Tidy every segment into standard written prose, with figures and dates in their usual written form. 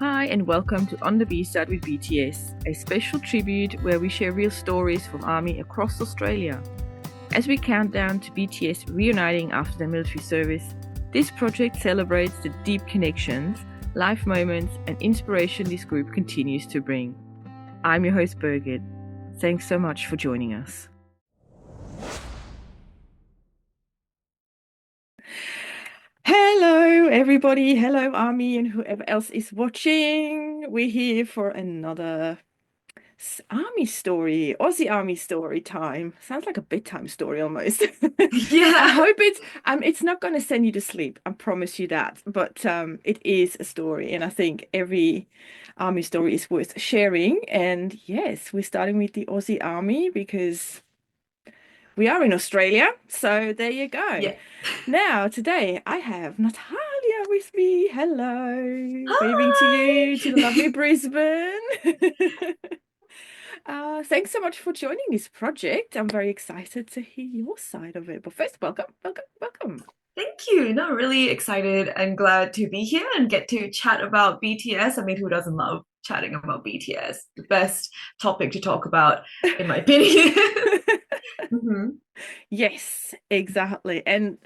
Hi, and welcome to On the B-Side with BTS, a special tribute where we share real stories from ARMY across Australia. As we count down to BTS reuniting after their military service, this project celebrates the deep connections, life moments, and inspiration this group continues to bring. I'm your host, Birgit. Thanks so much for joining us. Hello, everybody. Hello, Army, and whoever else is watching. We're here for another Army story, Aussie Army story time. Sounds like a bedtime story almost. I Yeah. hope it's not going to send you to sleep. I promise you that. But it is a story, and I think every Army story is worth sharing. And yes, we're starting with the Aussie Army because we are in Australia. So there you go. Yeah. Now, today I have Natalia with me. Hello. Waving to you to the lovely Hi. Brisbane. Thanks so much for joining this project. I'm very excited to hear your side of it. But first, welcome, welcome, welcome. Thank you. No, really excited and glad to be here and get to chat about BTS. I mean, who doesn't love chatting about BTS? The best topic to talk about, in my opinion. hmm Yes, exactly. And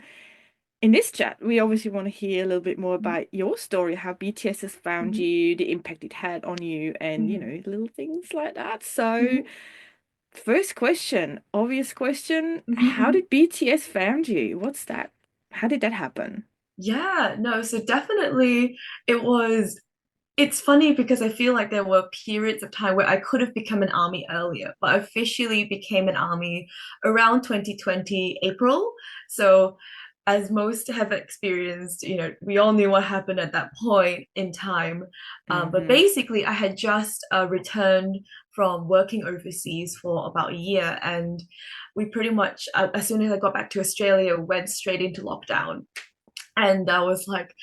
in this chat, we obviously want to hear a little bit more about your story, how BTS has found hmm you, the impact it had on you, and hmm little things like that. So, hmm first question, obvious question, how hmm did BTS found you? What's that? How did that happen? Yeah, no, so definitely it was. It's funny because I feel like there were periods of time where I could have become an army earlier, but I officially became an army around 2020 April. So, as most have experienced, we all knew what happened at that point in time. But Mm-hmm. basically, I had just returned from working overseas for about a year, and we pretty much, as soon as I got back to Australia, went straight into lockdown. And I was like,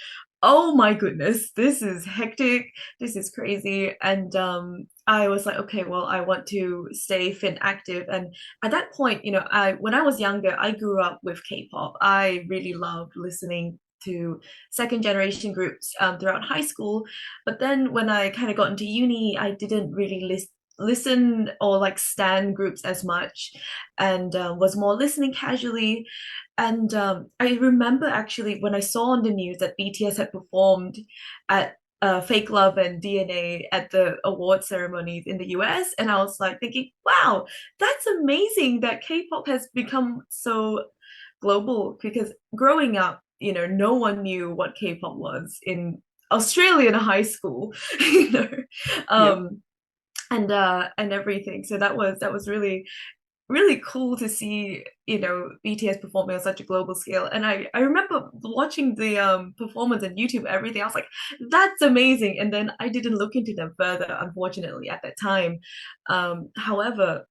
oh my goodness, this is hectic, this is crazy. And I was like, okay, well, I want to stay fit and active. And at that point, I when I was younger, I grew up with K-pop. I really loved listening to second generation groups throughout high school. But then when I kind of got into uni, I didn't really listen or like stan groups as much, and was more listening casually. And I remember actually when I saw on the news that BTS had performed at Fake Love and DNA at the award ceremonies in the US, and I was like thinking, wow, that's amazing that K-pop has become so global. Because growing up, no one knew what K-pop was in Australian high school, you know. Yep. Um, and everything. So that was really cool to see, BTS performing on such a global scale. And I remember watching the performance on YouTube, everything. I was like, that's amazing. And then I didn't look into them further, unfortunately, at that time. However,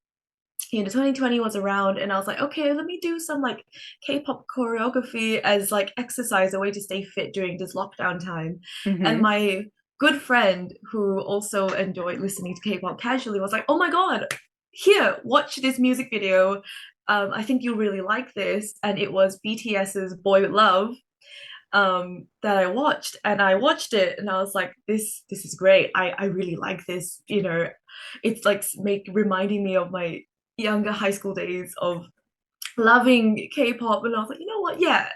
2020 was around, and I was like, okay, let me do some like K-pop choreography as like exercise, a way to stay fit during this lockdown time. And Mm-hmm. my good friend who also enjoyed listening to K-pop casually was like, oh my god, here, watch this music video. I think you'll really like this. And it was BTS's Boy with Love, that I watched, and I watched it and I was like, this is great. I really like this. It's like make reminding me of my younger high school days of loving K-pop. And I was like, yeah,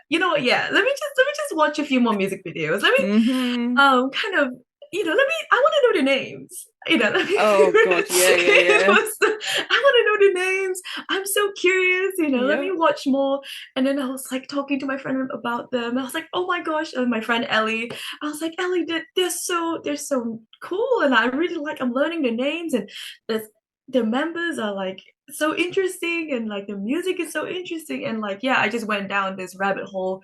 let me just watch a few more music videos. Let me Mm-hmm. kind of, I want to know the names. Let me Oh God, yeah, yeah, it yeah. was I want to know the names. I'm so curious, let me Yep. watch more. And then I was like talking to my friend about them. I was like, oh my gosh, and my friend Ellie. I was like, Ellie, they're so cool, and I really like, I'm learning the names, and the members are like so interesting, and like the music is so interesting. And like, yeah, I just went down this rabbit hole,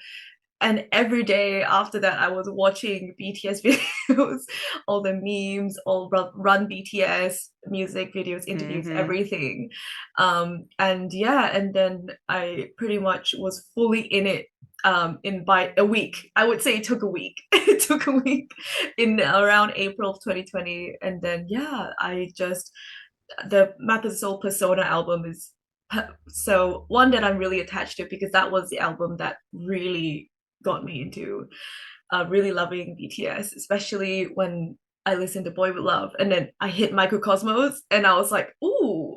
and every day after that I was watching BTS videos, all the memes, all run BTS music videos, interviews, Mm-hmm. everything. And yeah, and then I pretty much was fully in it, in by a week. I would say it took a week. It took a week in around April of 2020. And then yeah, I just the Map of the Soul Persona album is so one that I'm really attached to, because that was the album that really got me into really loving BTS, especially when I listened to Boy with Love, and then I hit Microcosmos, and I was like, ooh,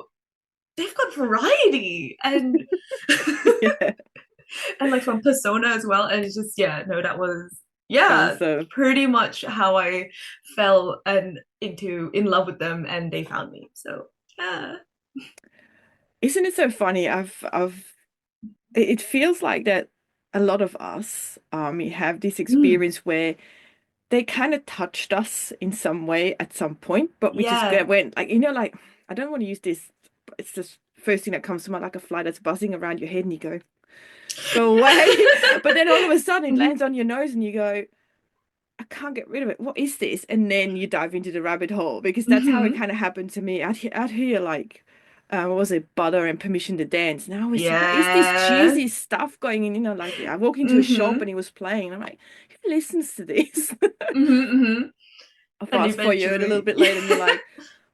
they've got variety, and Yeah, and like from Persona as well. And it's just, yeah, no, that was, that yeah, was so. pretty much how I fell and into in love with them, and they found me. So yeah. Isn't it so funny? It feels like that a lot of us have this Mm, experience where they kind of touched us in some way at some point, but we just yeah. went like, like I don't want to use this, but it's just first thing that comes to mind, like a fly that's buzzing around your head, and you go away. But then all of a sudden it Mhm. lands on your nose, and you go, I can't get rid of it. What is this? And then you dive into the rabbit hole because that's how it Mhm. kind of happened to me out here, like, what was it, Butter and Permission to Dance. Now I see, what is this Yeah. cheesy stuff going in? Like I walked into a shop Mhm. and he was playing, and I'm like, who listens to this? Mhm. Mhm. I And fast forward a little eventually, bit later, and you're like,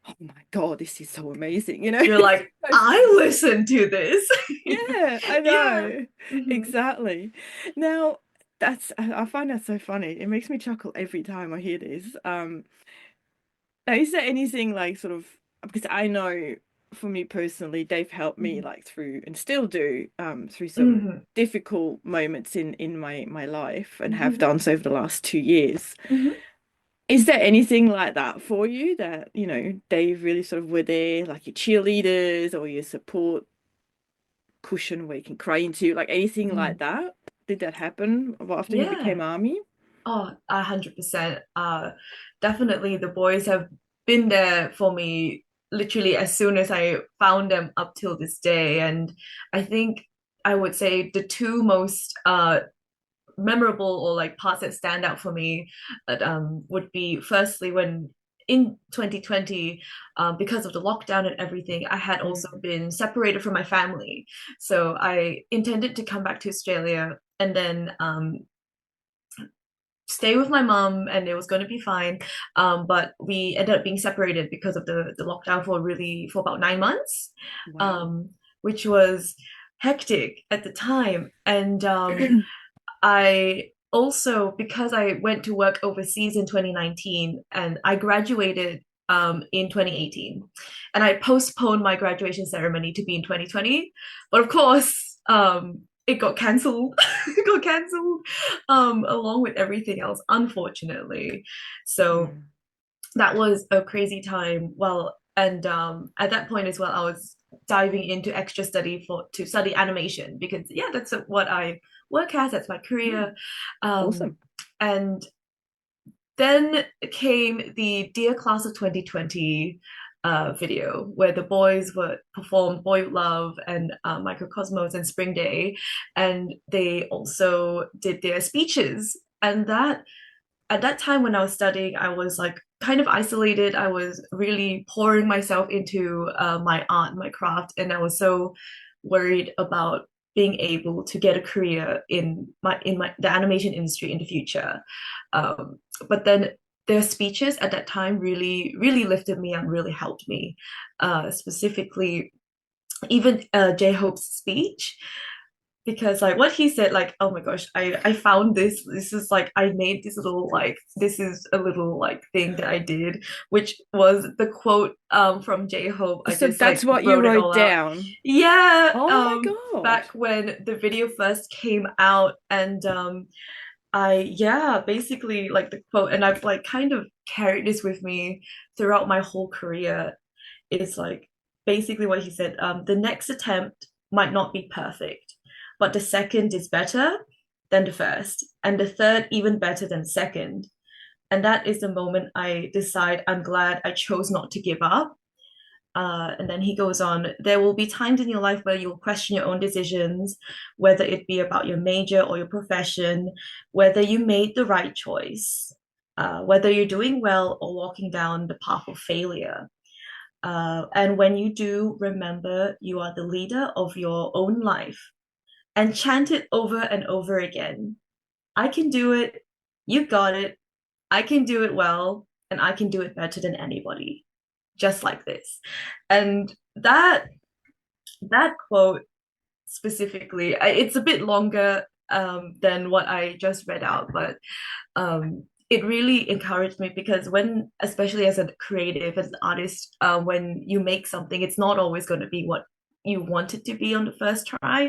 oh my God, this is so amazing. you're like, So I funny. listen to this. Yeah, I Yeah. know. Mhm. Exactly. Now, I find that so funny. It makes me chuckle every time I hear this. Now, is there anything like sort of, because I know for me personally, they've helped me Mhm. like through and still do through some Mhm. difficult moments in my life, and have Mhm. done so over the last 2 years. Mhm. Is there anything like that for you that, they really sort of were there, like your cheerleaders or your support cushion where you can cry into, like anything like Mhm. that? Did that happen after you Yeah. became army? Oh, 100%. Definitely the boys have been there for me literally as soon as I found them up till this day. And I think I would say the two most memorable or like parts that stand out for me would be firstly when in 2020, because of the lockdown and everything, I had also Mm. been separated from my family. So I intended to come back to Australia and then stay with my mom, and it was going to be fine. But we ended up being separated because of the lockdown for about 9 months, Wow. um, which was hectic at the time. And I also, because I went to work overseas in 2019 and I graduated in 2018, and I postponed my graduation ceremony to be in 2020. But of course, it got cancelled. It got cancelled along with everything else, unfortunately. So Mm. that was a crazy time. Well, and at that point as well, I was diving into extra study for to study animation because yeah, that's what I work as. That's my Mm. career. Um, Awesome. and then came the Dear Class of 2020 video where the boys were performed Boy Love and Microcosmos and Spring Day, and they also did their speeches. And that at that time when I was studying, I was like kind of isolated. I was really pouring myself into my art, my craft, and I was so worried about being able to get a career in my the animation industry in the future. But then their speeches at that time really really lifted me and really helped me. Specifically, even J Hope's speech, because like what he said, like, oh my gosh, I found this is like I made this little like this is a little like thing that I did, which was the quote from J-Hope. I So just that's like what you wrote it wrote all out. down. Yeah, Oh my God. back when the video first came out, and I yeah, basically like the quote, and I've like kind of carried this with me throughout my whole career. Is like basically what he said. The next attempt might not be perfect, but the second is better than the first, and the third even better than the second. And that is the moment I decide I'm glad I chose not to give up. And then he goes on, there will be times in your life where you'll question your own decisions, whether it be about your major or your profession, whether you made the right choice, whether you're doing well or walking down the path of failure. And when you do, remember you are the leader of your own life and chant it over and over again. I can do it. You got it. I can do it well, and I can do it better than anybody. Just like this. And that quote specifically, it's a bit longer than what I just read out, but it really encouraged me because when, especially as a creative, as an artist, when you make something, it's not always going to be what you want it to be on the first try.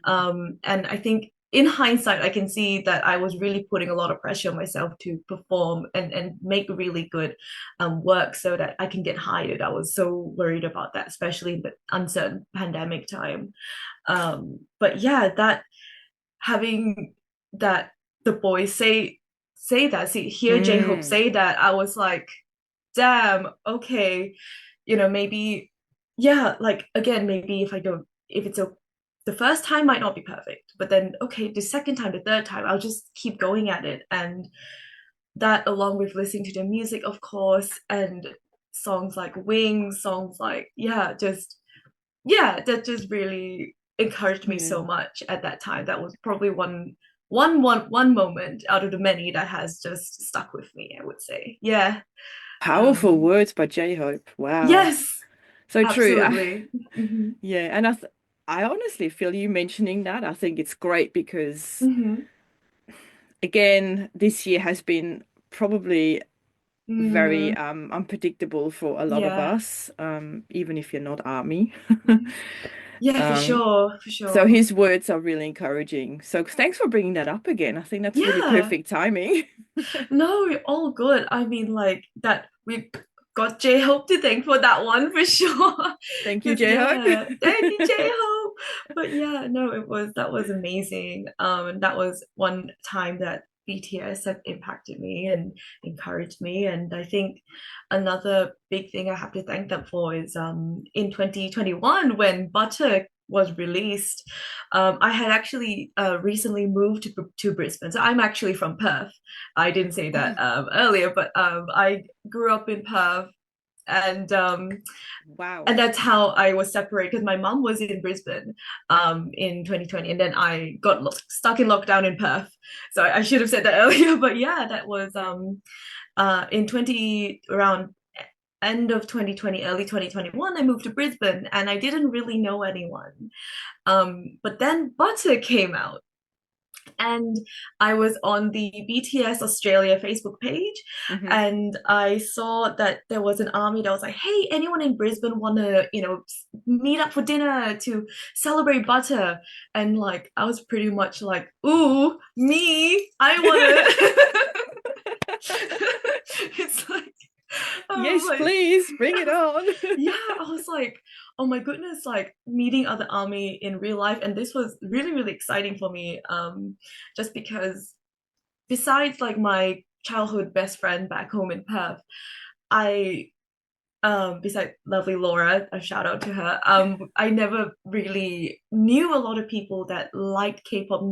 Mm. And I think in hindsight, I can see that I was really putting a lot of pressure on myself to perform and make really good work so that I can get hired. I was so worried about that, especially in the uncertain pandemic time. But yeah, that having that the boys say that, see, hear J-Hope Mm. say that, I was like, damn, okay, maybe, yeah, like again, maybe if I don't, if it's a the first time might not be perfect, but then okay, the second time, the third time, I'll just keep going at it. And that, along with listening to the music, of course, and songs like Wings, songs like, yeah, just, yeah, that just really encouraged me Yeah. so much at that time. That was probably one moment out of the many that has just stuck with me, I would say. Yeah. Powerful um words by J-Hope. Wow. yes, So true. absolutely. Hmm. Yeah, and I honestly feel you mentioning that. I think it's great because Hmm. again, this year has been probably very Mm, unpredictable for a lot of yeah. us, even if you're not army. Mhm. Yeah, for Um, sure, for so sure. his words are really encouraging. So thanks for bringing that up again. I think that's really Yeah. perfect timing. No, all good. I mean, like that we got J Hope to thank for that one for sure. Thank you, Because J-Hope. yeah, thank you, J Hope. But yeah, no, that was amazing. And that was one time that BTS have impacted me and encouraged me. And I think another big thing I have to thank them for is in 2021 when Butter was released. I had actually recently moved to Brisbane. So I'm actually from Perth. I didn't say that Oh, earlier, but I grew up in Perth, and wow. and that's how I was separated because my mom was in Brisbane in 2020, and then I got stuck in lockdown in Perth. So I should have said that earlier, but yeah, that was in 20 around end of 2020, early 2021. I moved to Brisbane, and I didn't really know anyone. But then Butter came out, and I was on the BTS Australia Facebook page, Hmm. and I saw that there was an army that was like, "Hey, anyone in Brisbane want to, meet up for dinner to celebrate Butter?" And like, I was pretty much like, "Ooh, me, I want to." It's like, I was Yes, like, please, bring it on. yeah, I was like, oh my goodness, like meeting other army in real life. And this was really, really exciting for me. Just because besides like my childhood best friend back home in Perth, I besides lovely Laura, a shout out to her, I never really knew a lot of people that liked K-pop,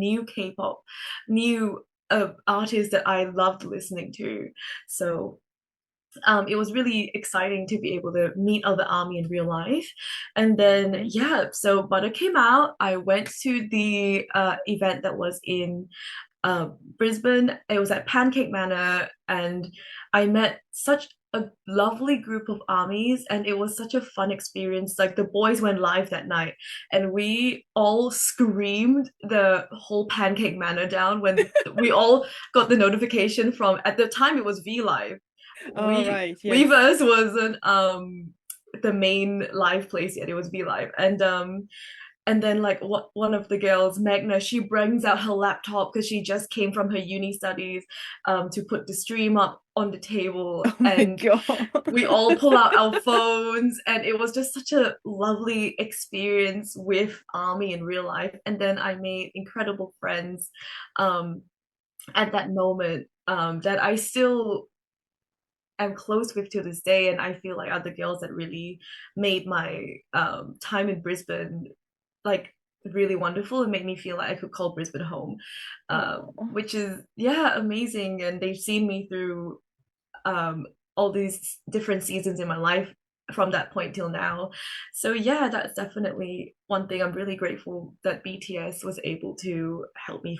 knew artists that I loved listening to. So it was really exciting to be able to meet other army in real life. And then Mhm. yeah, so Butter came out. I went to the event that was in Brisbane. It was at Pancake Manor, and I met such a lovely group of armies, and it was such a fun experience. Like the boys went live that night, and we all screamed the whole Pancake Manor down when we all got the notification from, at the time it was V Live. All We right, yes. Weverse wasn't the main live place yet. It was V Live, and then like one of the girls, Magna, she brings out her laptop because she just came from her uni studies, to put the stream up on the table, Oh my and God. we all pull out our phones, and it was just such a lovely experience with army in real life. And then I made incredible friends um at that moment, that I still am close with to this day, and I feel like are the girls that really made my time in Brisbane like really wonderful and made me feel like I could call Brisbane home, Oh, which is, yeah, amazing. And they've seen me through um, all these different seasons in my life from that point till now. So yeah, that's definitely one thing I'm really grateful that BTS was able to help me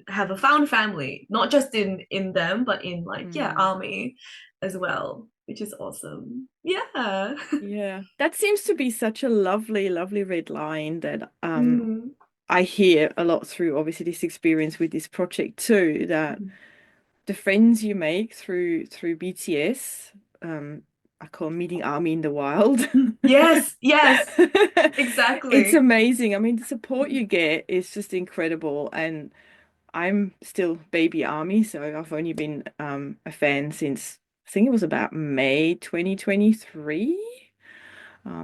have a found family, not just in them, but in like, yeah, mm, army as well, which is awesome. Yeah. yeah. That seems to be such a lovely, lovely red line that Mm. I hear a lot through obviously this experience with this project too, that the friends you make through BTS. Um, I call 'em meeting Army in the wild. Yes, yes, It's exactly. amazing. I mean, the support you get is just incredible. And I'm still baby Army, so I've only been a fan since I think it was about May 2023,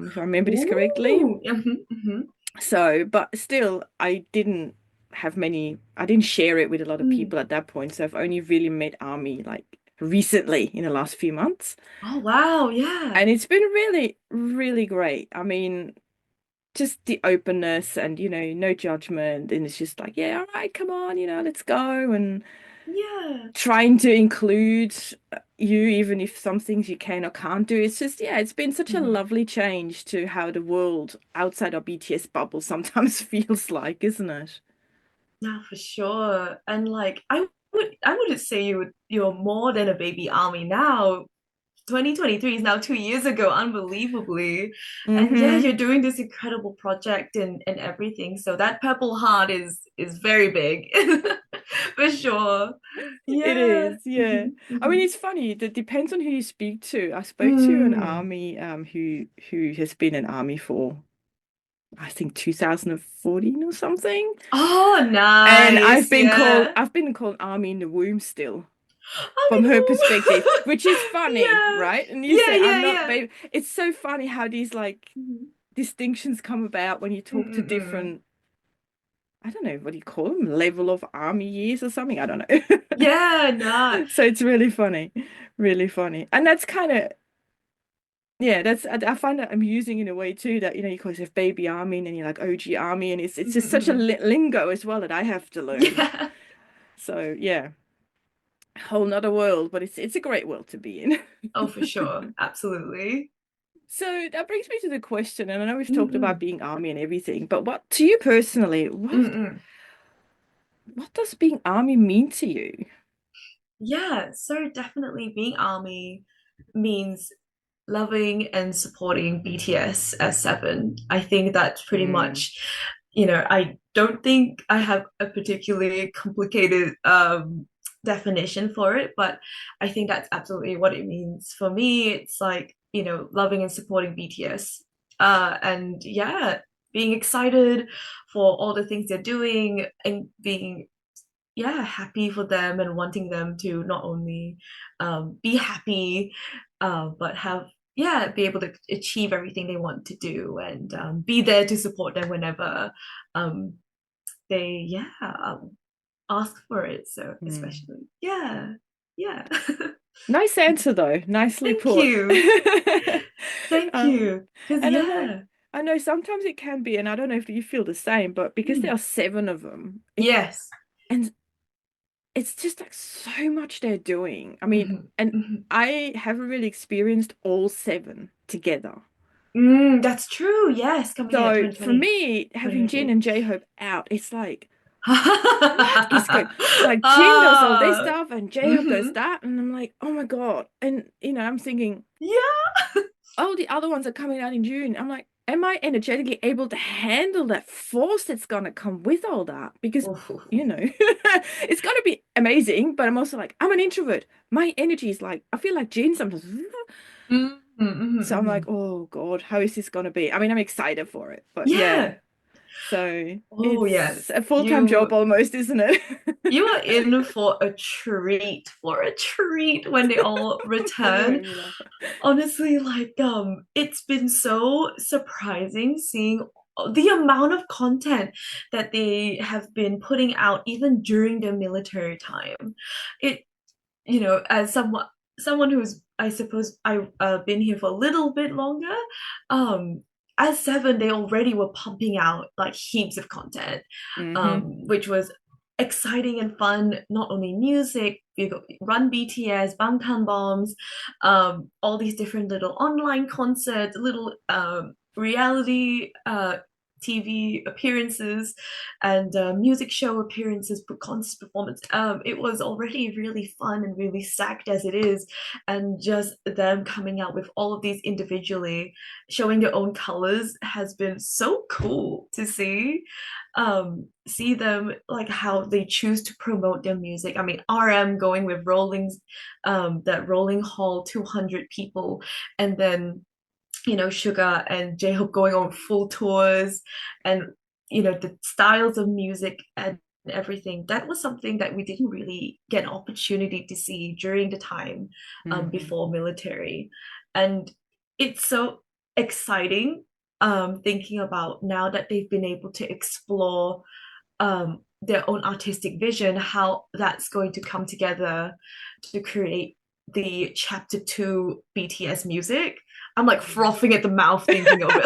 if I remember this correctly. Ooh. Hmm. So, but still, I didn't share it with a lot of Mm. people at that point. So I've only really met Army like recently in the last few months. Oh wow, yeah. And it's been really, really great. I mean, just the openness and, no judgment. And it's just like, yeah, all right, come on, let's go. And Yeah. trying to include you, even if some things you can or can't do. It's just, yeah, it's been such a Mhm. lovely change to how the world outside our BTS bubble sometimes feels like, isn't it? No, for sure. And like I wouldn't say you're more than a baby army now. 2023 is now 2 years ago, unbelievably. And yeah, Mm-hmm. you're doing this incredible project and everything. So that Purple Heart is very big. For sure. It Yeah. is, yeah. Mhm, I mean, mhm. it's funny. It depends on who you speak to. I spoke to an Mm. army who has been an army for I think 2014 or something. Oh, And nice. Yeah. I've been called army in the womb still I from her perspective, mean, which is funny, yeah. right? And you Yeah, say I'm yeah, not yeah. baby. It's so funny how these like Mhm. distinctions come about when you talk to Mm-mm-mm. different, I don't know, what do you call them? Level of army years or something. I don't know. Yeah, nah. So it's really funny, really funny. And that's kind of, yeah, I find that amusing in a way too, that, you call yourself baby army and then you're like OG army. And it's just such a Mm-mm-mm. lingo as well that I have to learn. Yeah. So yeah, whole nother world, but it's a great world to be in. Oh, for sure. Absolutely. So that brings me to the question, and I know we've talked about Mm-mm. being army and everything, but what to you personally, Mm-mm. what does being army mean to you? Yeah, so definitely being army means loving and supporting BTS as Seven. I think that's pretty Mm, much, I don't think I have a particularly complicated definition for it, but I think that's absolutely what it means. For me, it's like, loving and supporting BTS. And yeah, being excited for all the things they're doing and being yeah happy for them and wanting them to not only be happy but have yeah be able to achieve everything they want to do and be there to support them whenever um, they ask for it, so mm. especially yeah yeah. Nice answer though, nicely Thank put. you, thank Um, you, because and yeah. I know sometimes it can be, and I don't know if you feel the same, but because there Mm. are seven of them, Yes. and it's just like so much they're doing. I mean, Hmm. and Hmm. I haven't really experienced all seven together. That's true, yes, coming in at So for 2020 me, having Jin 2019. and J-Hope out, it's like, what is going? Like Jin does all this Ah, stuff and J-Hope does mhm. that, and I'm like, oh my God. And I'm thinking, Yeah. oh, the other ones are coming out in June. I'm like, am I energetically able to handle that force that's gonna come with all that? Because, Ooh. it's gonna be amazing, but I'm also like, I'm an introvert. My energy is like, I feel like Jin sometimes. Mhm, mhm, So I'm like, mhm. oh God, how is this gonna be? I mean, I'm excited for it, but yeah. Yeah. So Oh yeah. it's a full-time job You almost, isn't it? you are in for a treat when they all You return. made me laugh. Honestly, like it's been so surprising seeing the amount of content that they have been putting out even during their military time. It as someone who's I suppose I been here for a little bit longer, um, as Seven they already were pumping out like heaps of content, Hmm. which was exciting and fun. Not only music, you got Run BTS, Bangtan Bombs, all these different little online concerts, little reality TV appearances and music show appearances, concert performance. It was already really fun and really stacked as it is, and just them coming out with all of these individually, showing their own colors has been so cool to see. See them like how they choose to promote their music. I mean, RM going with Rolling's, that Rolling Hall 200 people, and then Sugar and J-Hope going on full tours, and the styles of music and everything. That was something that we didn't really get an opportunity to see during the time Hmm. before military. And it's so exciting thinking about now that they've been able to explore their own artistic vision, how that's going to come together to create the chapter 2 BTS music. I'm like frothing at the mouth thinking of it.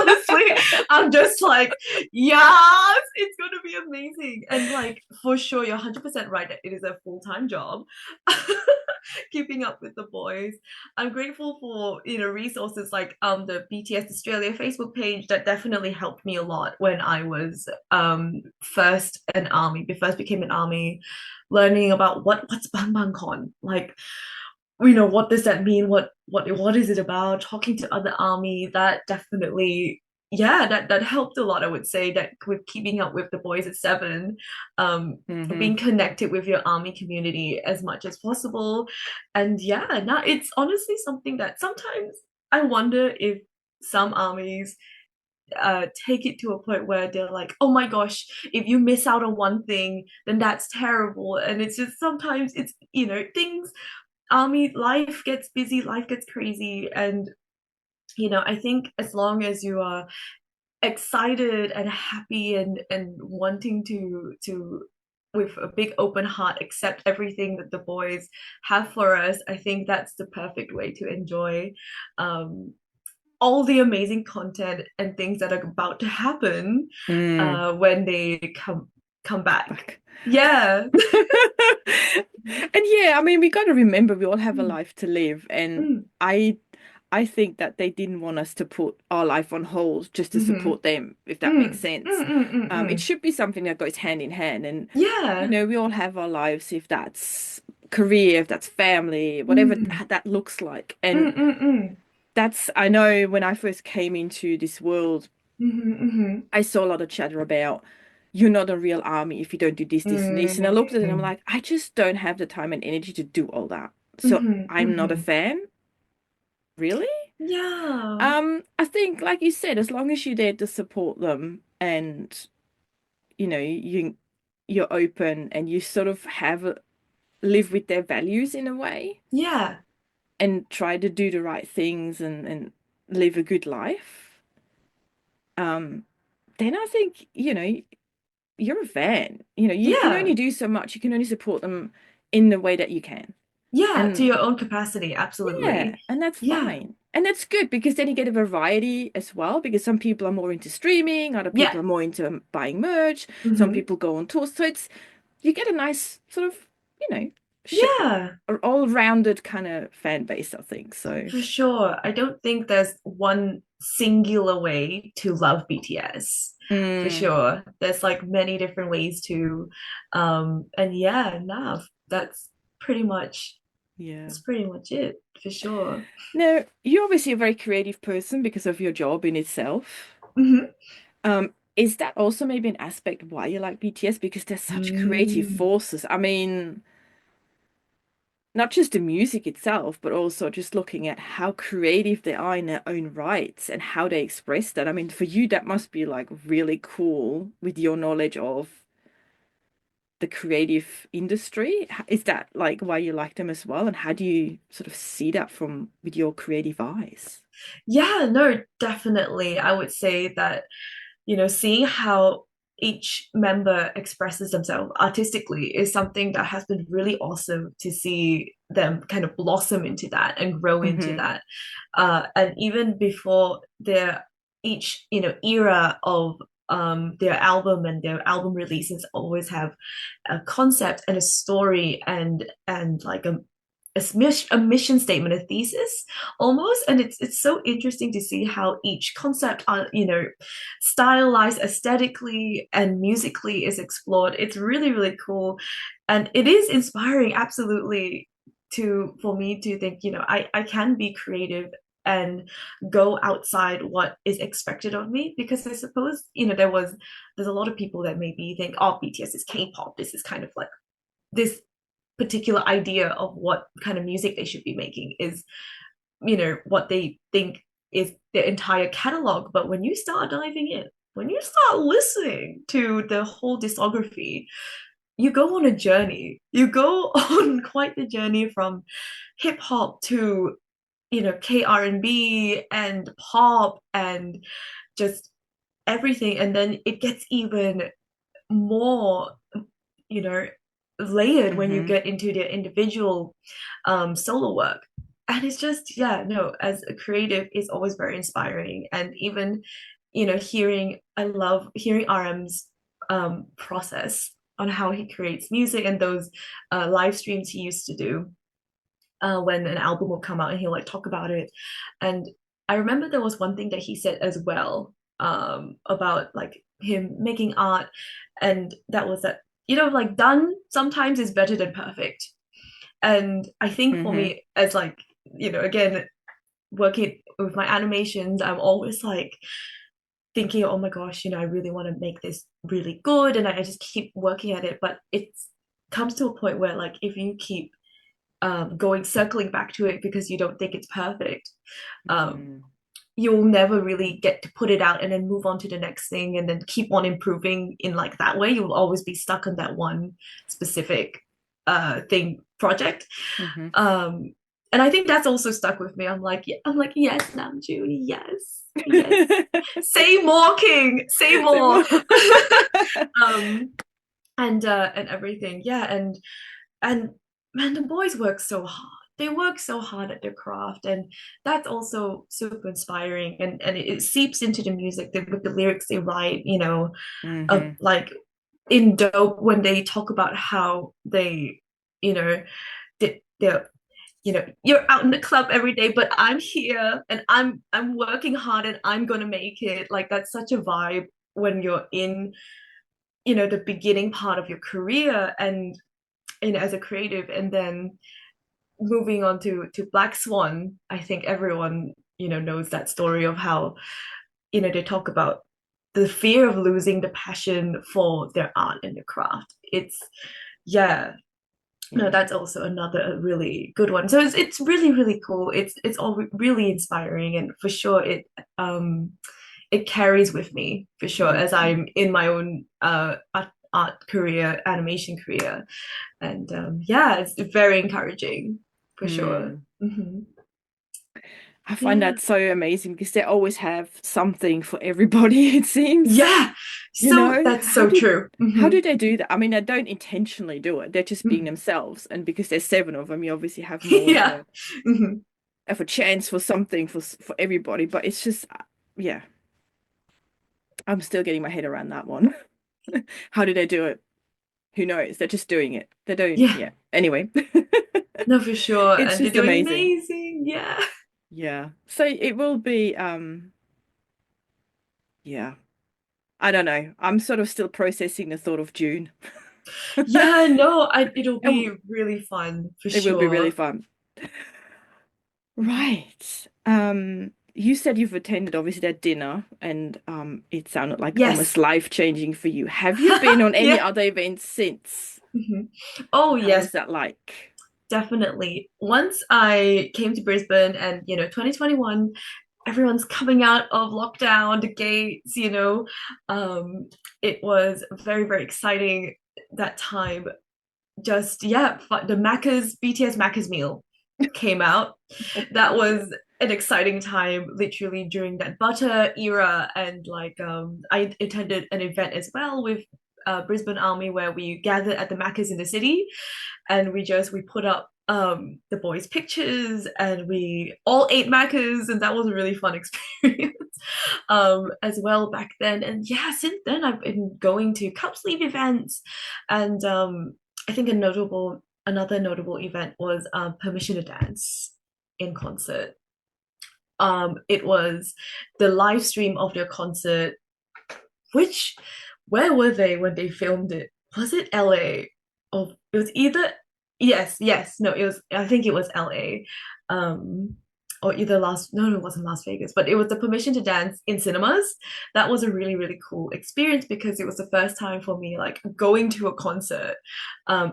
Honestly, I'm just like, yes, it's going to be amazing. And like, for sure, you're 100% right that it is a full-time job. Keeping up with the boys. I'm grateful for resources like the BTS Australia Facebook page that definitely helped me a lot when I was first became an army, learning about what's Bang Bang Con, like what does that mean, what is it about, talking to other army. That definitely, yeah, that helped a lot. I would say that with keeping up with the boys at seven, Hmm. being connected with your army community as much as possible. And yeah, now it's honestly something that sometimes I wonder if some armies take it to a point where they're like, oh my gosh, if you miss out on one thing, then that's terrible. And it's just sometimes it's things, army life gets busy, life gets crazy, and I think as long as you are excited and happy and wanting to with a big open heart accept everything that the boys have for us, I think that's the perfect way to enjoy um all the amazing content and things that are about to happen Mm. when they come back. Back. Yeah. And yeah, I mean, we got to remember we all have a Mm, life to live, and mm, I I think that they didn't want us to put our life on hold just to mhm, support them, if that makes mm, sense. mm, mm, mm, It mm. should be something that goes hand in hand, and Yeah. we all have our lives, if that's career, if that's family, whatever Mm, that looks like. And mm, mm, mm. that's, I know when I first came into this world, Mhm, mhm. I saw a lot of chatter about you're not a real army if you don't do this, this, and this. And I looked at it and I'm Mm, like, I just don't have the time and energy to do all that. So mhm, I'm not a mhm. fan, really. Yeah. I think, like you said, as long as you're there to support them and you're open and you sort of live with their values in a way Yeah. and try to do the right things and live a good life, um, then I think, you're a fan. You can Yeah. only do so much. You can only support them in the way that you can. Yeah, to And your own capacity, yeah, absolutely. and that's Yeah. fine. And that's good because then you get a variety as well, because some people are more into streaming, other Yeah. people are more into buying merch, some Hmm. people go on tours. So you get a nice sort of, you know, sh Yeah, all-rounded kind of fan base, I think. So, for sure. I don't think there's one singular way to love BTS. For mm, sure. There's like many different ways to and yeah, nah, that's pretty much yeah. that's pretty much it, for sure. Now, you're obviously a very creative person because of your job in itself. Hmm. Is that also maybe an aspect why you like BTS? Because they're such creative Mm. forces. I mean, not just the music itself, but also just looking at how creative they are in their own rights and how they express that. I mean, for you, that must be like really cool with your knowledge of the creative industry. Is that like why you like them as well? And how do you sort of see that from with your creative eyes? Yeah, no, definitely. I would say that seeing how each member expresses themselves artistically is something that has been really awesome to see them kind of blossom into that and grow into Hmm. that. And even before their each era of their album and their album releases always have a concept and a story and like a mission statement, a thesis almost, and it's so interesting to see how each concept, stylized aesthetically and musically is explored. It's really really cool, and it is inspiring, absolutely, to for me to think, I can be creative and go outside what is expected of me, because I suppose, there's a lot of people that maybe think, oh, BTS is K-pop, this is kind of like this particular idea of what kind of music they should be making is, what they think is their entire catalog. But when you start diving in, when you start listening to the whole discography, you go on a journey. You go on quite the journey from hip hop to, K R&B and pop and just everything. And then it gets even more, you know, layered when you Mm-hmm. get into their individual solo work. And it's just, yeah, no, as a creative, it's always very inspiring. And even, I love hearing RM's process on how he creates music, and those live streams he used to do when an album will come out, and he'll like talk about it. And I remember there was one thing that he said as well, about like him making art, and that was that, like done sometimes is better than perfect. And I think for Mm-hmm. me, as like, again, working with my animations, I'm always like thinking, oh my gosh, I really want to make this really good, and I just keep working at it. But it comes to a point where, like, if you keep going circling back to it because you don't think it's perfect, um, Mm. you'll never really get to put it out and then move on to the next thing and then keep on improving in like that way. You'll always be stuck on that one specific thing project. Mm-hmm. um and I think that's also stuck with me. I'm like, yes, Namjoon, yes, yes, say more, King, say Say more. more. um and everything, yeah. And man, the boys work so hard. They work so hard at their craft, and that's also super inspiring. And it seeps into the music, with the lyrics they write. Mm-hmm. Like in Dope, when they talk about how they, you know, they're, you're out in the club every day, but I'm here and I'm working hard and I'm gonna make it. Like that's such a vibe when you're in, the beginning part of your career, and as a creative, and then moving on to Black Swan. I think everyone, knows that story of how, they talk about the fear of losing the passion for their art and their craft. It's, yeah, no, Yeah. that's also another really good one. So it's really really cool. It's all really inspiring, and for sure it carries with me for sure as Mm-hmm. I'm in my own art career, animation career. And yeah, it's very encouraging for sure. Mm. Hmm. I find Yeah, that so amazing because they always have something for everybody, it seems. yeah. You So know, that's so true. how Hmm. do they do that? I mean, they don't intentionally do it. They're just being Hmm. themselves. And because there's seven of them, you obviously have more Yeah. Hmm. of a chance for something for everybody. But it's just, yeah, I'm still getting my head around that one. How do they do it? Who knows? They're just doing it. They don't, Yeah. yeah. Anyway, No, for sure. it's And they're just doing amazing. amazing. Yeah. Yeah. So it will be, yeah. I don't know. I'm sort of still processing the thought of June. Yeah, no, it'll be And really fun for it will be really sure. fun. Mhm. Right. You said you've attended obviously that dinner and it sounded like Yes. almost life-changing for you. Have you been on any Yeah. other events since? Mhm. Oh, How yes, was that like? definitely. Once I came to Brisbane, and 2021, everyone's coming out of lockdown, the gates, um, it was very, very exciting that time. Just, yeah, the Macca's, BTS Macca's meal came out. Oh That God, yeah. was an exciting time, literally during that butter era. And like, I attended an event as well with Brisbane Army, where we gathered at the Macca's in the city, and we put up the boys' pictures, and we all ate Macca's, and that was a really fun experience as well back then. And yeah, since then I've been going to cup sleeve events, and I think a notable another notable event was Permission to Dance in concert. It was the live stream of their concert, which where were they when they filmed it? Was it LA? Oh, it was either yes, no, it was I think it was LA. Um or either no, it wasn't Las Vegas, but it was the Permission to Dance in cinemas. That was a really, really cool experience because it was the first time for me like going to a concert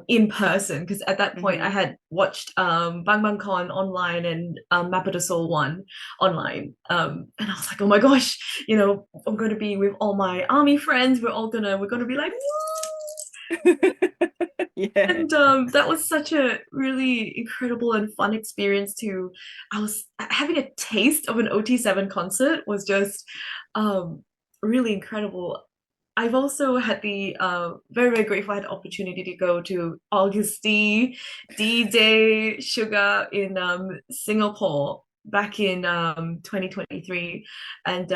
in person. Because at that point I Mm-hmm. had watched Bang Bang Con online and Map of the Soul one online. And I was like, oh my gosh, I'm going to be with all my army friends. We're going to be like, Yeah. and that was such a really incredible and fun experience to. I was having a taste of an OT7 concert was just um, really incredible. I've also had the very, very grateful I had the opportunity to go to August D-Day Sugar in Singapore back in 2023. And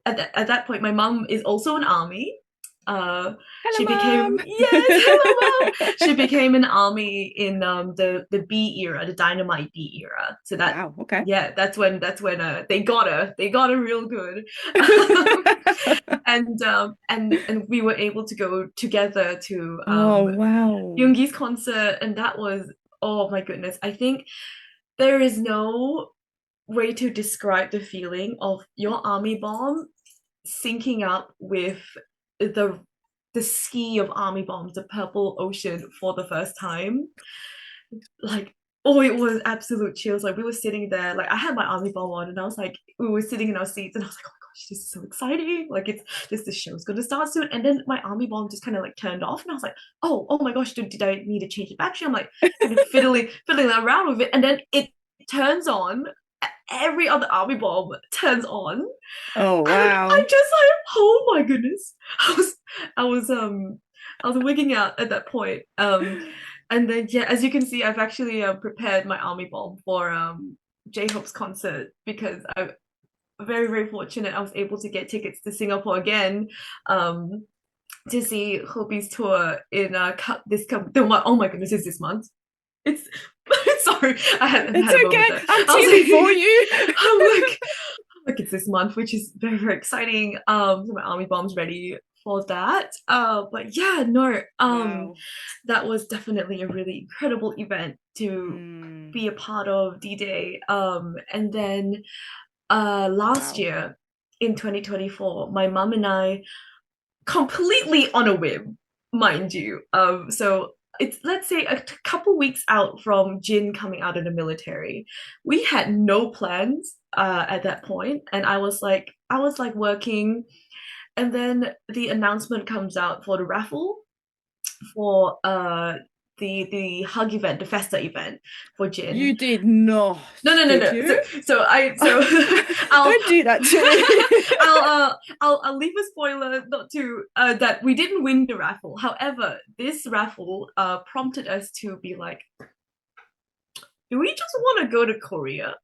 at that point, my mum is also an army. Uh, Hello, she became, Mom. yes, hello, mom. She became an army in the B era, the Dynamite B era. So that, Wow. Okay. yeah, that's when they got her real good. And we were able to go together to Oh, wow. Yoongi's concert, and that was, oh my goodness. I think there is no way to describe the feeling of your army bomb syncing up with the the ski of army bombs, the purple ocean for the first time. Like, oh, it was absolute chills. Like we were sitting there, like I had my army bomb on, and I was like, we were sitting in our seats, and I was like, oh my gosh, this is so exciting! Like the show's gonna start soon. And then my army bomb just kind of like turned off, and I was like, oh my gosh, did I need to change the battery? I'm like kind of fiddling around with it, and then it turns on. Every other army bomb turns on, Oh, and I wow. just like, oh my goodness, I was, I was, um, I was wigging out at that point. And then yeah, as you can see, I've actually prepared my army bomb for J-Hope's concert because I'm very, very fortunate. I was able to get tickets to Singapore again, to see Hope's tour in oh my goodness, it's this month. It's sorry, I It's had a moment there. okay. I'm I was cheering for like, you. I'm like it's this month, which is very, very exciting. So my army bomb's ready for that. But yeah, no, Wow. that was definitely a really incredible event to Mm, be a part of D-Day. And then last wow. year in 2024, my mum and I completely on a whim, mind you. So it's, let's say, a couple weeks out from Jin coming out of the military. We had no plans at that point, and I was like working, and then the announcement comes out for the raffle for the hug event, the festa event for Jin. You did not, No, did no. you? So I'll Don't do that to me. I'll leave a spoiler not to that we didn't win the raffle. However, this raffle prompted us to be like, do we just want to go to Korea?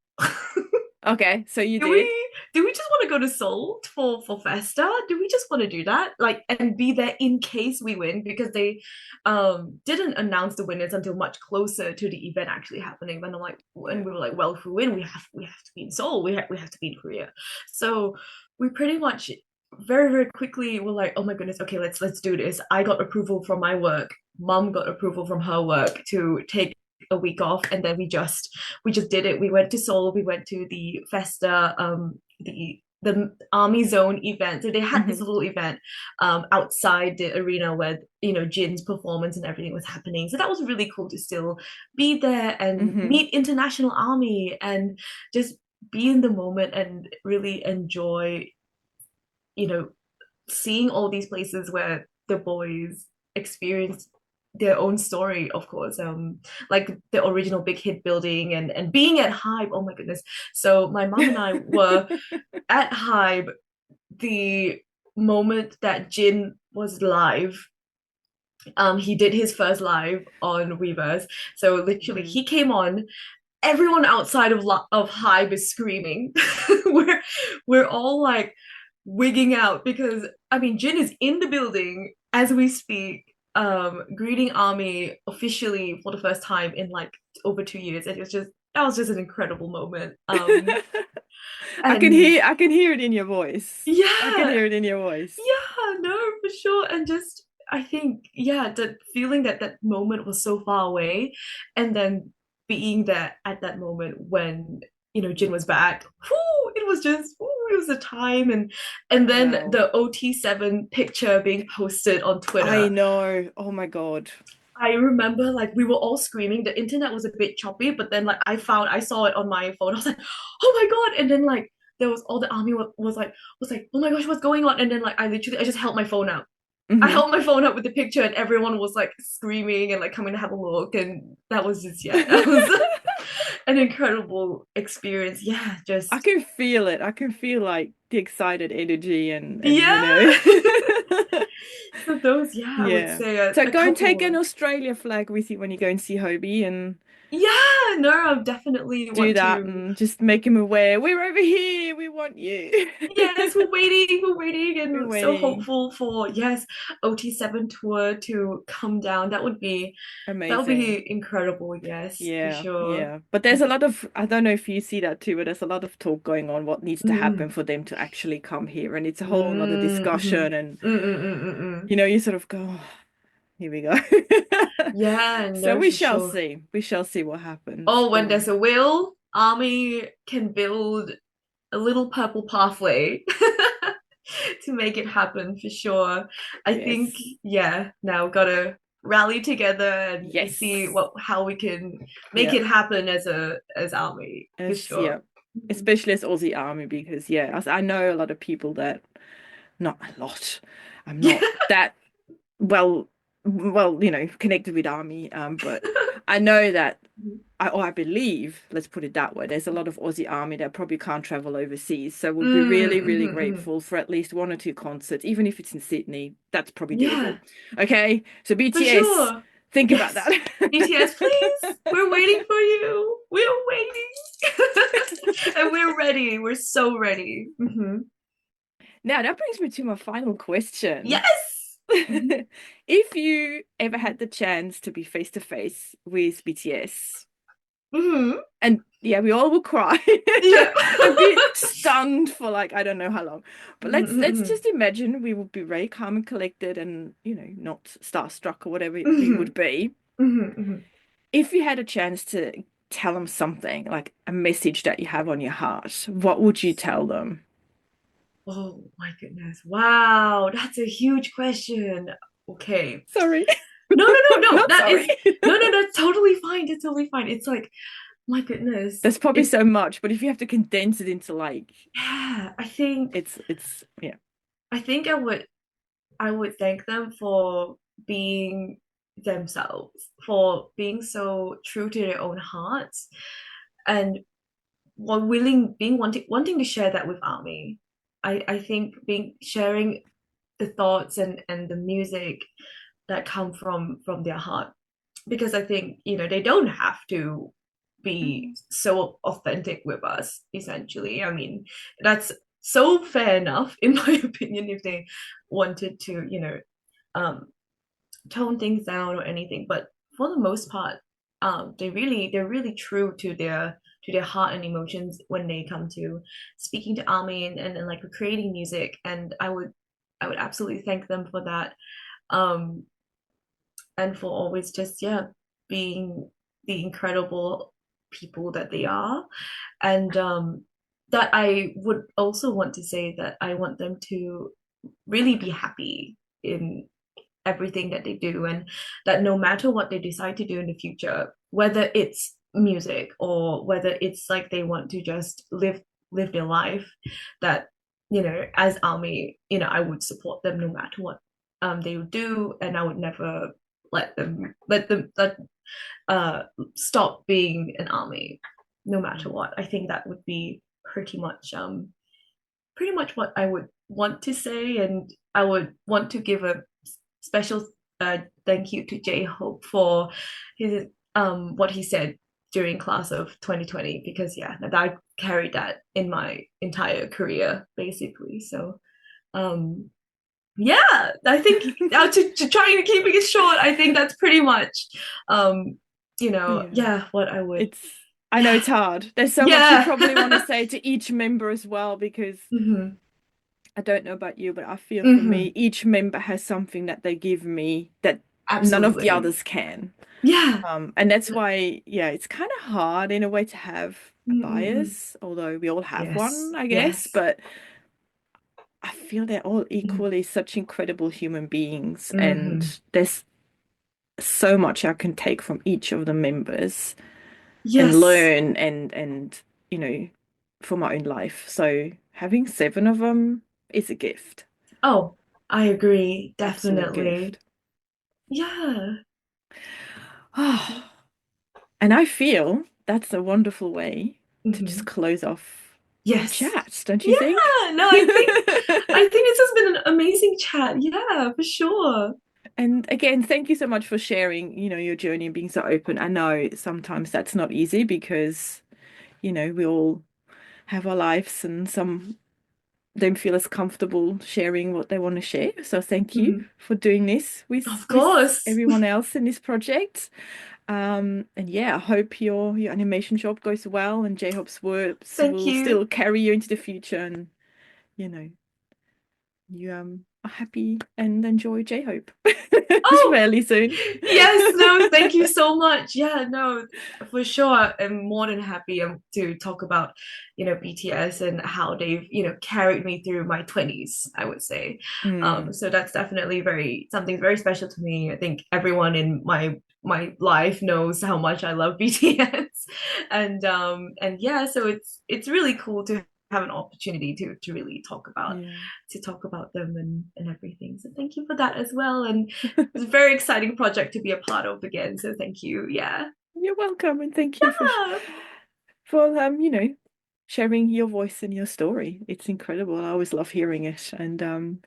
Okay, so you do did. we do we just want to go to Seoul for Festa? Do we just want to do that? Like, and be there in case we win, because they didn't announce the winners until much closer to the event actually happening. And I'm like, and Yeah. we were like, well, if we win, we have to be in Seoul. We have to be in Korea. So we pretty much very, very quickly were like, oh my goodness, okay, let's do this. I got approval from my work. Mom got approval from her work to take a week off, and then we just did it. We went to Seoul, we went to the Festa, the Army Zone event. So they had this Hmm. little event outside the arena where Jin's performance and everything was happening. So that was really cool to still be there and Hmm. meet International Army and just be in the moment and really enjoy, you know, seeing all these places where the boys experienced their own story, of course, like the original Big Hit building, and being at Hybe. Oh my goodness. So my mom and I were at Hybe the moment that Jin was live. He did his first live on Weverse. So literally Hmm. he came on, everyone outside of Hybe is screaming. we're we're all like wigging out because I mean Jin is in the building as we speak. greeting Army officially for the first time in like over 2 years. And it was just that was just an incredible moment. And I can hear it in your voice. I can yeah, hear it in your voice. yeah, no, for sure. And just I think, yeah, the feeling that that moment was so far away, and then being there at that moment when Jin was back. Whew, it was just it was a time, and then Wow. the OT7 picture being posted on I Twitter. know. Oh my God. I remember like we were all screaming. The internet was a bit choppy, but then like I saw it on my phone. I was like, oh my god! And then like there was all the army was like, oh my gosh, what's going on? And then like I just held my phone out. I Hmm. held my phone up with the picture, and everyone was like screaming and like coming to have a look, and that was just that was an incredible experience. Yeah, I just can feel it. I can feel like the excited energy and you yeah. know. So those, yeah, I would Yeah. say So a go and couple take an more. Australia flag with you when you go and see Hobie and Yeah, no, I definitely do want that to. and just make him aware. We're over here. We want you. Yes, we're waiting, We're and so waiting. hopeful for yes, OT7 tour to come down. That would Amazing. be incredible. Yes, for Yeah, sure. yeah. But there's a lot of, I don't know if you see that too, but there's a lot of talk going on what needs to happen Mm. for them to actually come here. And it's a whole nother Mm, mm-hmm. discussion. And, Mm. you sort of go, "Oh, here we go." Yeah, So no, we for shall sure. see. We shall see what happens. Oh, But when there's a will, Army can build a little purple pathway to make it happen for sure. I think, yes, yeah, now gotta rally together and see yes. how we can make Yeah. it happen as Army for Yeah. sure. Mhm. Especially as Aussie Army, because yeah, as I know a lot of people that, not a lot. I'm Yeah. not that well, connected with Army, but I know that I believe, let's put it that way, there's a lot of Aussie Army that probably can't travel overseas. So we'll be really, really Mm. grateful for at least one or two concerts, even if it's in Sydney. That's probably doable. Yeah, Okay, so for BTS, sure. think about Yes. BTS, that. please. We're waiting for you. We're waiting. And we're ready. We're so ready. Now that brings me to my final question. Yes. Mhm. If you ever had the chance to be face to face with BTS, Mhm. and yeah, we all will cry Yeah. and be stunned for like I don't know how long. But let's Mhm. just imagine we would be very calm and collected and not starstruck or whatever we would Mhm. be. Mhm. If you had a chance to tell them something, like a message that you have on your heart, what would you tell them? Oh my goodness. Wow. That's a huge question. Okay. Sorry. No, no, no, no. Not That sorry. is no, no, that's totally fine. It's totally fine. It's like, my goodness. There's probably It's so much, but if you have to condense it into like yeah, it's yeah. I think I would thank them for being themselves, for being so true to their own hearts, and being wanting to share that with Army. I think being sharing the thoughts and the music that come from their heart, because I think they don't have to be Mm. so authentic with us. Essentially, I mean that's so fair enough in my opinion if they wanted to um tone things down or anything, but for the most part they're really true to their heart and emotions when they come to speaking to Army and like creating music, and I would absolutely thank them for that, um and for always just being the incredible people that they are, and that I would also want to say that I want them to really be happy in everything that they do, and that no matter what they decide to do in the future, whether it's music or whether it's like they want to just live their life, that as Army, I would support them no matter what they would do, and I would never let uh stop being an Army no matter Mm. what. I think that would be pretty much what I would want to say, and I would want to give a special thank you to J Hope for his what he said during class of 2020, because that I carried that in my entire career basically. So um Yeah, I think to trying to keeping it short, I think that's pretty much, um, Yeah. yeah, what I would. It's, I know Yeah, it's hard. There's so much you yeah. probably want to say to each member as well, because hmm I don't know about you, but I feel for me, hmm each member has something that they give me that none of the Absolutely. others can. Yeah. And that's why, yeah, it's kind of hard in a way to have a Mm-mm-mm. bias, although we all have Yes. one, I guess. Yes. But I feel they're all hmm equally such incredible human beings, hmm and there's so much I can take from each of the members and Yes. learn and you know for my own life. So having seven of them is a gift, Oh, I agree. absolute Definitely. gift. Yeah. Oh, and I feel that's a wonderful way to just hmm close off our Yes. chat, don't you think? Yeah. No, I think this has been an amazing chat. Yeah, for sure. And again, thank you so much for sharing, your journey and being so open. I know sometimes that's not easy because, we all have our lives and some don't feel as comfortable sharing what they want to share. So thank you hmm for doing this with Of with course. everyone else in this project. And yeah, I hope your animation job goes well and J-Hope's works Thank will you. still carry you into the future and you know you are happy and enjoy J-Hope Oh, fairly soon. yes, no, thank you so much. Yeah, no, for sure. I'm more than happy to talk about, BTS and how they've, carried me through my 20s, I would say. Mm, So that's definitely something very special to me. I think everyone in my life knows how much I love BTS. And yeah, so it's really cool to have an opportunity to really yeah. talk about them and everything. So thank you for that as well. And it's a very exciting project to be a part of again. So thank you. Yeah. You're welcome and thank you Yeah. for sharing your voice and your story. It's incredible. I always love hearing it. And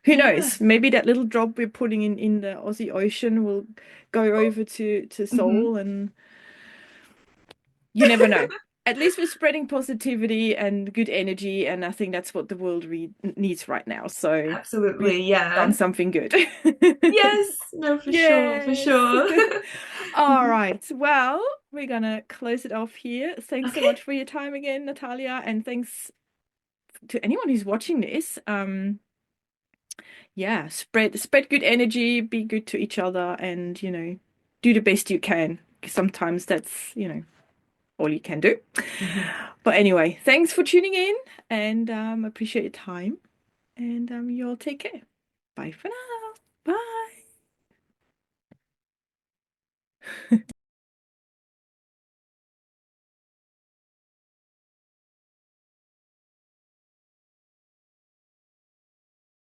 who Yeah. knows, maybe that little drop we're putting in the Aussie Ocean will go over to hmm Seoul and you never know. At least we're spreading positivity and good energy, and I think that's what the world re needs right now. So we've Absolutely. done Yeah. something good. Yes. No, for sure. For Yes. sure. All Mhm. right. Well, we're gonna close it off here. Thanks so Okay. much for your time again, Natalia, and thanks to anyone who's watching this. Yeah, spread good energy, be good to each other, and do the best you can. 'Cause sometimes that's, all you can do. Mhm. But anyway, thanks for tuning in and appreciate your time. And you all take care. Bye for now. Bye.